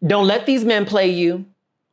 Don't let these men play you.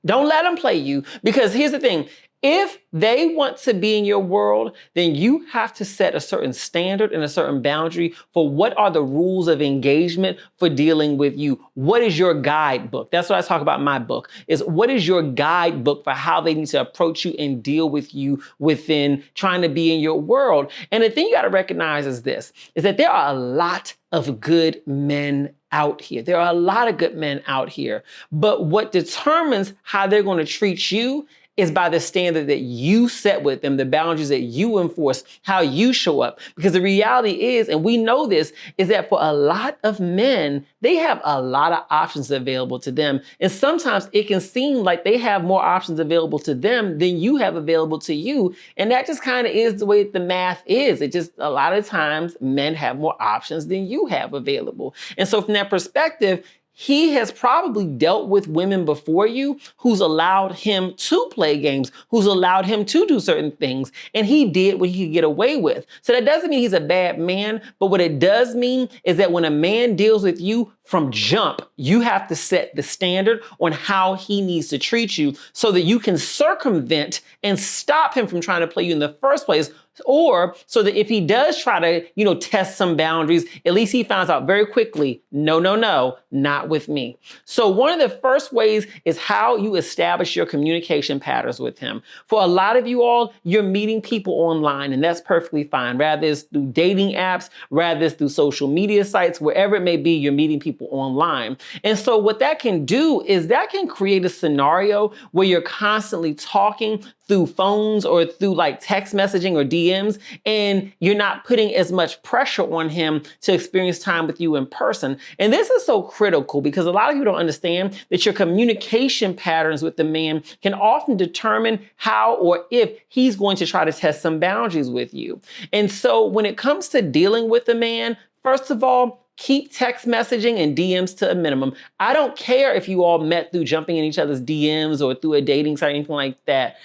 Don't let them play you. Because here's the thing. If they want to be in your world, then you have to set a certain standard and a certain boundary for what are the rules of engagement for dealing with you. What is your guidebook? That's what I talk about in my book, is what is your guidebook for how they need to approach you and deal with you within trying to be in your world. And the thing you got to recognize is this, is that there are a lot of good men out here. There are a lot of good men out here. But what determines how they're going to treat you is by the standard that you set with them, the boundaries that you enforce, how you show up. Because the reality is, and we know this, is that for a lot of men, they have a lot of options available to them. And sometimes it can seem like they have more options available to them than you have available to you. And that just kind of is the way the math is. It just, a lot of times men have more options than you have available. And so from that perspective, he has probably dealt with women before you who's allowed him to play games, who's allowed him to do certain things, and he did what he could get away with. So that doesn't mean he's a bad man, but what it does mean is that when a man deals with you from jump, you have to set the standard on how he needs to treat you so that you can circumvent and stop him from trying to play you in the first place. Or so that if he does try to, test some boundaries, at least he finds out very quickly, no, not with me. So one of the first ways is how you establish your communication patterns with him. For a lot of you all, you're meeting people online, and that's perfectly fine. Rather it's through dating apps, rather it's through social media sites, wherever it may be, you're meeting people online. And so what that can do is that can create a scenario where you're constantly talking through phones or through like text messaging or DMs, and you're not putting as much pressure on him to experience time with you in person. And this is so critical because a lot of you don't understand that your communication patterns with the man can often determine how or if he's going to try to test some boundaries with you. And so when it comes to dealing with the man, first of all, keep text messaging and DMs to a minimum. I don't care if you all met through jumping in each other's DMs or through a dating site or anything like that.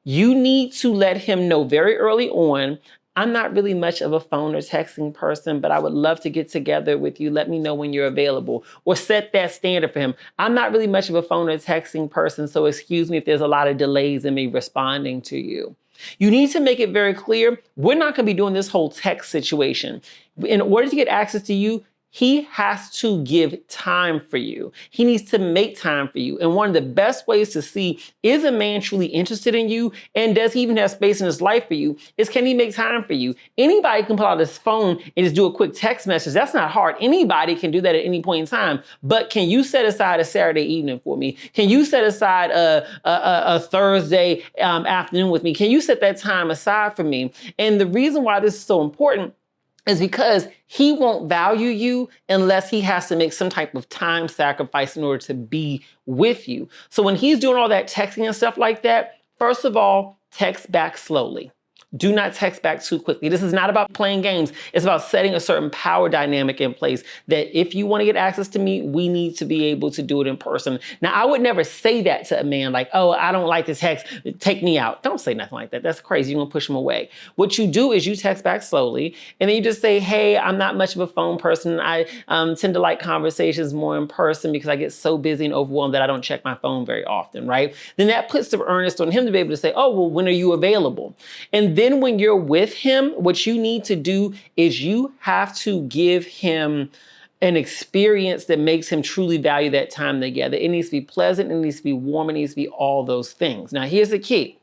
You need to let him know very early on, I'm not really much of a phone or texting person, but I would love to get together with you. Let me know when you're available. Or set that standard for him. I'm not really much of a phone or texting person, so excuse me if there's a lot of delays in me responding to you. You need to make it very clear, we're not going to be doing this whole text situation. In order to get access to you, he has to give time for you. He needs to make time for you. And one of the best ways to see, is a man truly interested in you? And does he even have space in his life for you? Is can he make time for you? Anybody can pull out his phone and just do a quick text message. That's not hard. Anybody can do that at any point in time. But can you set aside a Saturday evening for me? Can you set aside a Thursday afternoon with me? Can you set that time aside for me? And the reason why this is so important is because he won't value you unless he has to make some type of time sacrifice in order to be with you. So when he's doing all that texting and stuff like that, first of all, text back slowly. Do not text back too quickly. This is not about playing games. It's about setting a certain power dynamic in place that if you want to get access to me, we need to be able to do it in person. Now, I would never say that to a man like, oh, I don't like this text, take me out. Don't say nothing like that. That's crazy. You're going to push him away. What you do is you text back slowly, and then you just say, hey, I'm not much of a phone person. I tend to like conversations more in person because I get so busy and overwhelmed that I don't check my phone very often, right? Then that puts the earnest on him to be able to say, oh, well, when are you available? And then when you're with him, what you need to do is you have to give him an experience that makes him truly value that time together. It needs to be pleasant, it needs to be warm, it needs to be all those things. Now, here's the key.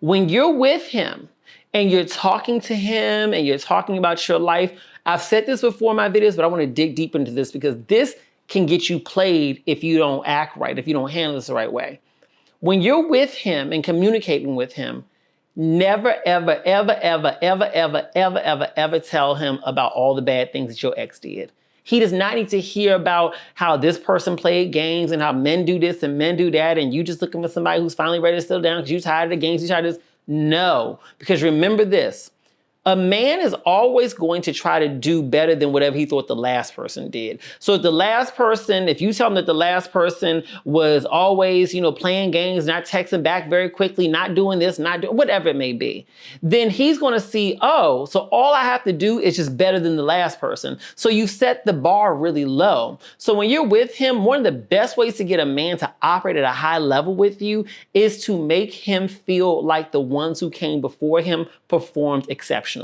When you're with him and you're talking to him and you're talking about your life, I've said this before in my videos, but I want to dig deep into this because this can get you played if you don't act right, if you don't handle this the right way. When you're with him and communicating with him, never, ever, ever, ever, ever, ever, ever, ever, ever tell him about all the bad things that your ex did. He does not need to hear about how this person played games and how men do this and men do that, and you just looking for somebody who's finally ready to settle down because you're tired of the games, you're tired of this. No, because remember this, A man is always going to try to do better than whatever he thought the last person did. So if you tell him that the last person was always, playing games, not texting back very quickly, not doing this, not doing whatever it may be, then he's going to see, oh, so all I have to do is just better than the last person. So you set the bar really low. So when you're with him, one of the best ways to get a man to operate at a high level with you is to make him feel like the ones who came before him performed exceptionally.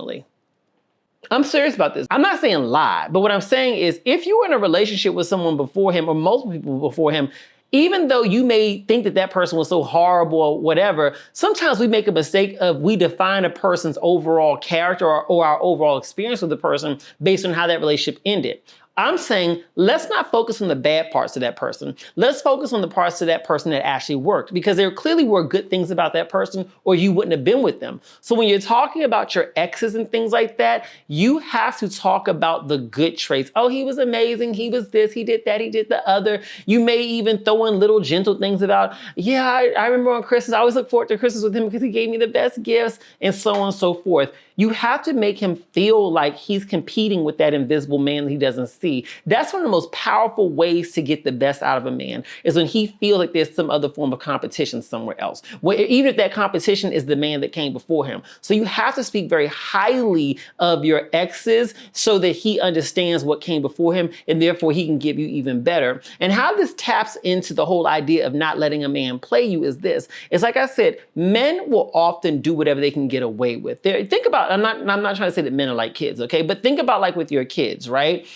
I'm serious about this. I'm not saying lie, but what I'm saying is if you were in a relationship with someone before him or multiple people before him, even though you may think that person was so horrible or whatever, sometimes we make a mistake of we define a person's overall character or our overall experience with the person based on how that relationship ended. I'm saying let's not focus on the bad parts of that person. Let's focus on the parts of that person that actually worked, because there clearly were good things about that person or you wouldn't have been with them. So when you're talking about your exes and things like that, you have to talk about the good traits. Oh, he was amazing. He was this, he did that, he did the other. You may even throw in little gentle things about, yeah, I remember on Christmas, I always look forward to Christmas with him because he gave me the best gifts and so on and so forth. You have to make him feel like he's competing with that invisible man that he doesn't see. That's one of the most powerful ways to get the best out of a man, is when he feels like there's some other form of competition somewhere else, even if that competition is the man that came before him. So you have to speak very highly of your exes so that he understands what came before him and therefore he can give you even better. And how this taps into the whole idea of not letting a man play you is this. It's like I said, men will often do whatever they can get away with. Think about, I'm not trying to say that men are like kids, okay? But think about like with your kids, right?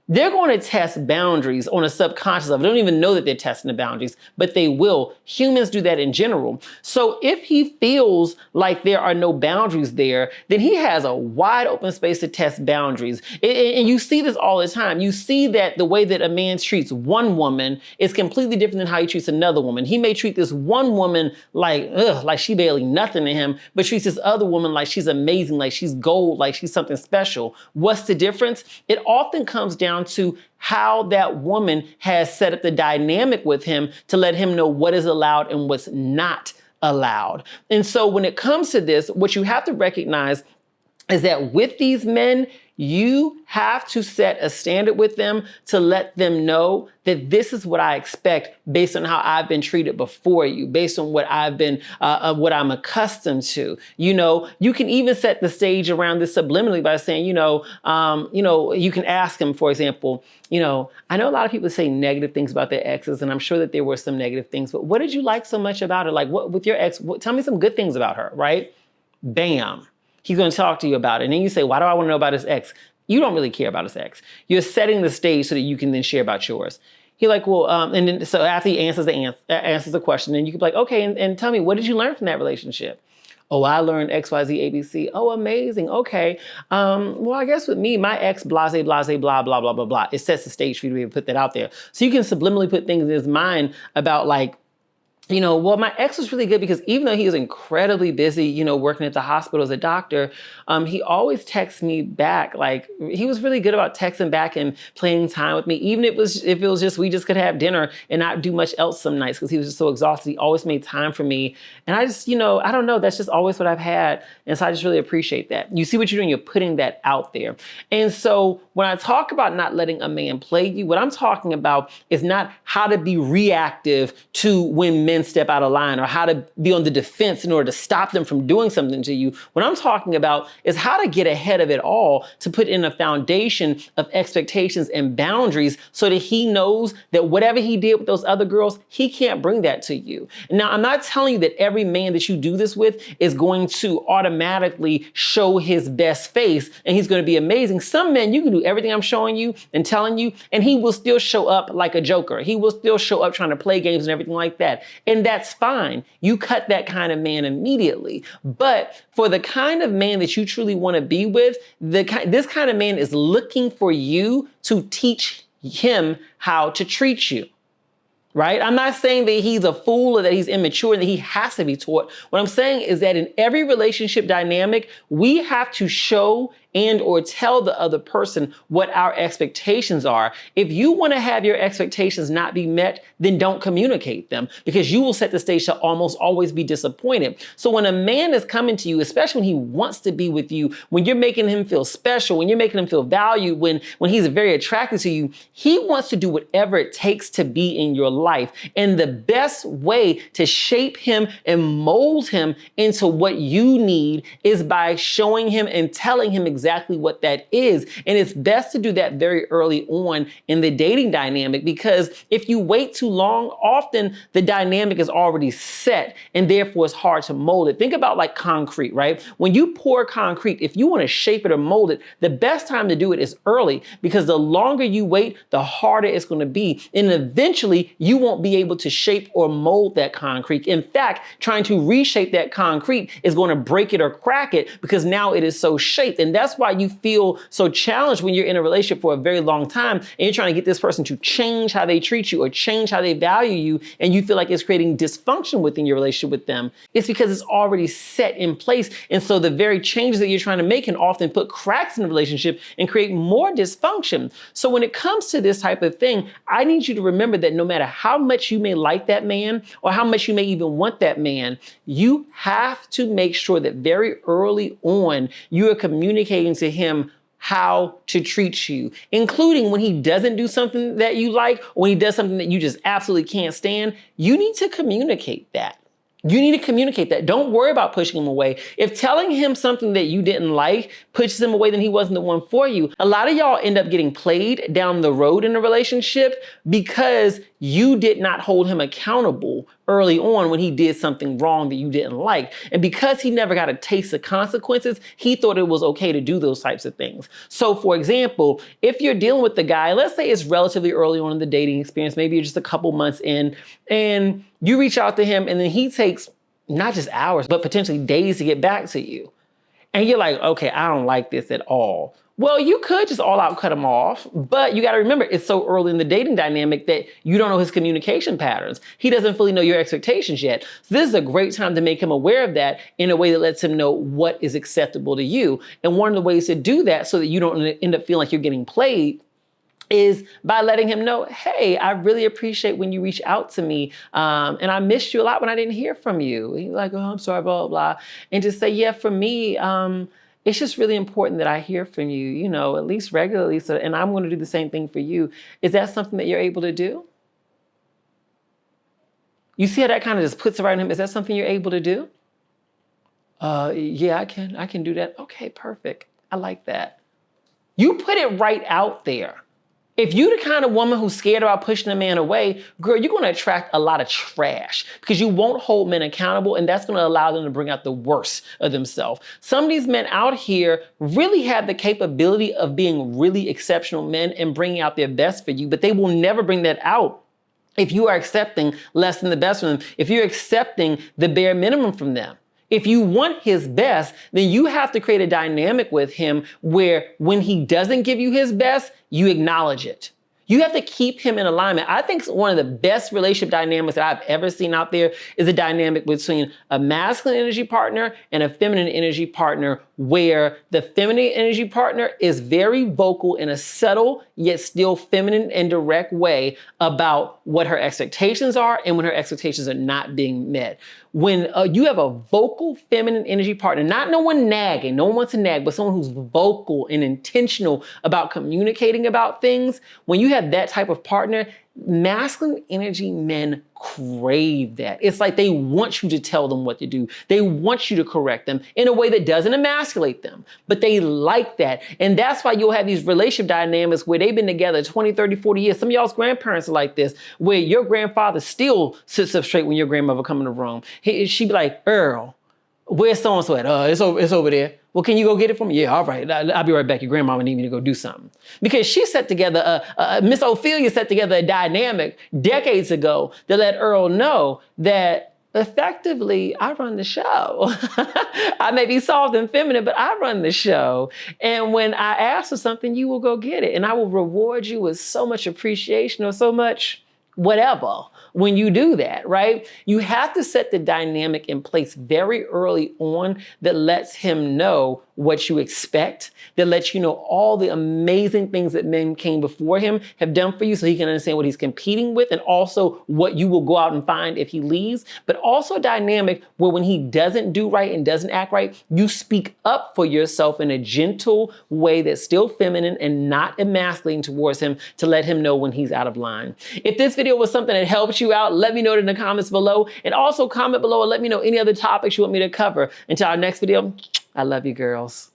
They're going to test boundaries on a subconscious level. They don't even know that they're testing the boundaries, but they will. Humans do that in general. So if he feels like there are no boundaries there, then he has a wide open space to test boundaries. And you see this all the time. You see that the way that a man treats one woman is completely different than how he treats another woman. He may treat this one woman like she barely nothing to him, but treats this other woman like she's amazing, like she's gold, like she's something special. What's the difference? It often comes down to how that woman has set up the dynamic with him to let him know what is allowed and what's not allowed. And so when it comes to this, what you have to recognize is that with these men, you have to set a standard with them to let them know that this is what I expect based on how I've been treated before you, based on what I've been, what I'm accustomed to. You can even set the stage around this subliminally by saying, you can ask them, for example, I know a lot of people say negative things about their exes, and I'm sure that there were some negative things, but what did you like so much about her? Like what with your ex, tell me some good things about her, right? Bam. He's going to talk to you about it. And then you say, why do I want to know about his ex? You don't really care about his ex. You're setting the stage so that you can then share about yours. He like, well, and then so after he answers the question, then you can be like, okay, and tell me, what did you learn from that relationship? Oh, I learned X, Y, Z, A, B, C. Oh, amazing. Okay. Well, I guess with me, my ex, blase, blah, blah, blah, blah, blah. It sets the stage for you to be able to put that out there. So you can subliminally put things in his mind about like, well, my ex was really good because even though he was incredibly busy, working at the hospital as a doctor, he always texts me back. Like he was really good about texting back and playing time with me. Even if it was just, we just could have dinner and not do much else some nights because he was just so exhausted. He always made time for me. And I just, I don't know, that's just always what I've had. And so I just really appreciate that. You see what you're doing, you're putting that out there. And so when I talk about not letting a man play you, what I'm talking about is not how to be reactive to when men step out of line or how to be on the defense in order to stop them from doing something to you. What I'm talking about is how to get ahead of it all, to put in a foundation of expectations and boundaries so that he knows that whatever he did with those other girls, he can't bring that to you. Now, I'm not telling you that every man that you do this with is going to automatically show his best face and he's going to be amazing. Some men, you can do everything I'm showing you and telling you, and he will still show up like a joker. He will still show up trying to play games and everything like that. And that's fine. You cut that kind of man immediately. But for the kind of man that you truly want to be with, this kind of man is looking for you to teach him how to treat you. Right? I'm not saying that he's a fool or that he's immature and that he has to be taught. What I'm saying is that in every relationship dynamic, we have to show and or tell the other person what our expectations are. If you want to have your expectations not be met, then don't communicate them, because you will set the stage to almost always be disappointed. So when a man is coming to you, especially when he wants to be with you, when you're making him feel special, when you're making him feel valued, when he's very attracted to you, he wants to do whatever it takes to be in your life. And the best way to shape him and mold him into what you need is by showing him and telling him exactly what that is. And it's best to do that very early on in the dating dynamic, because if you wait too long, often the dynamic is already set and therefore it's hard to mold it. Think about like concrete, right? When you pour concrete, if you want to shape it or mold it, the best time to do it is early, because the longer you wait, the harder it's going to be. And eventually you won't be able to shape or mold that concrete. In fact, trying to reshape that concrete is going to break it or crack it, because now it is so shaped. And that's why you feel so challenged when you're in a relationship for a very long time and you're trying to get this person to change how they treat you or change how they value you, and you feel like it's creating dysfunction within your relationship with them. It's because it's already set in place. And so the very changes that you're trying to make can often put cracks in the relationship and create more dysfunction. So when it comes to this type of thing, I need you to remember that no matter how much you may like that man or how much you may even want that man, you have to make sure that very early on, you are communicating to him how to treat you, including when he doesn't do something that you like, or when he does something that you just absolutely can't stand. You need to communicate that. You need to communicate that. Don't worry about pushing him away. If telling him something that you didn't like pushes him away, then he wasn't the one for you. A lot of y'all end up getting played down the road in a relationship because you did not hold him accountable early on when he did something wrong that you didn't like. And because he never got a taste of consequences, he thought it was okay to do those types of things. So for example, if you're dealing with the guy, let's say it's relatively early on in the dating experience, maybe you're just a couple months in, and you reach out to him and then he takes not just hours, but potentially days to get back to you. And you're like, okay, I don't like this at all. Well, you could just all out cut him off, but you got to remember it's so early in the dating dynamic that you don't know his communication patterns. He doesn't fully know your expectations yet. So this is a great time to make him aware of that in a way that lets him know what is acceptable to you. And one of the ways to do that so that you don't end up feeling like you're getting played is by letting him know, hey, I really appreciate when you reach out to me. And I missed you a lot when I didn't hear from you. He's like, oh, I'm sorry, blah, blah, blah. And just say, yeah, for me, it's just really important that I hear from you, you know, at least regularly. So, and I'm going to do the same thing for you. Is that something that you're able to do? You see how that kind of just puts it right in him? Is that something you're able to do? Yeah, I can do that. Okay, perfect. I like that. You put it right out there. If you're the kind of woman who's scared about pushing a man away, girl, you're going to attract a lot of trash because you won't hold men accountable, and that's going to allow them to bring out the worst of themselves. Some of these men out here really have the capability of being really exceptional men and bringing out their best for you, but they will never bring that out if you are accepting less than the best from them, if you're accepting the bare minimum from them. If you want his best, then you have to create a dynamic with him where when he doesn't give you his best, you acknowledge it. You have to keep him in alignment. I think one of the best relationship dynamics that I've ever seen out there is a dynamic between a masculine energy partner and a feminine energy partner, where the feminine energy partner is very vocal in a subtle yet still feminine and direct way about what her expectations are and when her expectations are not being met. When you have a vocal feminine energy partner, not no one nagging, no one wants to nag, but someone who's vocal and intentional about communicating about things, when you have that type of partner, masculine energy men crave that. It's like they want you to tell them what to do. They want you to correct them in a way that doesn't emasculate them, but they like that. And that's why you'll have these relationship dynamics where they've been together 20, 30, 40 years. Some of y'all's grandparents are like this, where your grandfather still sits up straight when your grandmother come in the room. She'd be like, Earl, where's so-and-so at? It's over there. Well, can you go get it for me? Yeah, all right. I'll be right back. Your grandmama need me to go do something. Because she set together, Miss Ophelia set together a dynamic decades ago that let Earl know that effectively I run the show. I may be soft and feminine, but I run the show. And when I ask for something, you will go get it. And I will reward you with so much appreciation or so much whatever when you do that, right? You have to set the dynamic in place very early on that lets him know what you expect, that lets you know all the amazing things that men came before him have done for you, so he can understand what he's competing with, and also what you will go out and find if he leaves. But also a dynamic where when he doesn't do right and doesn't act right, you speak up for yourself in a gentle way that's still feminine and not emasculating towards him, to let him know when he's out of line. If this video was something that helped you out, let me know it in the comments below, and also comment below and let me know any other topics you want me to cover. Until our next video, I love you, girls.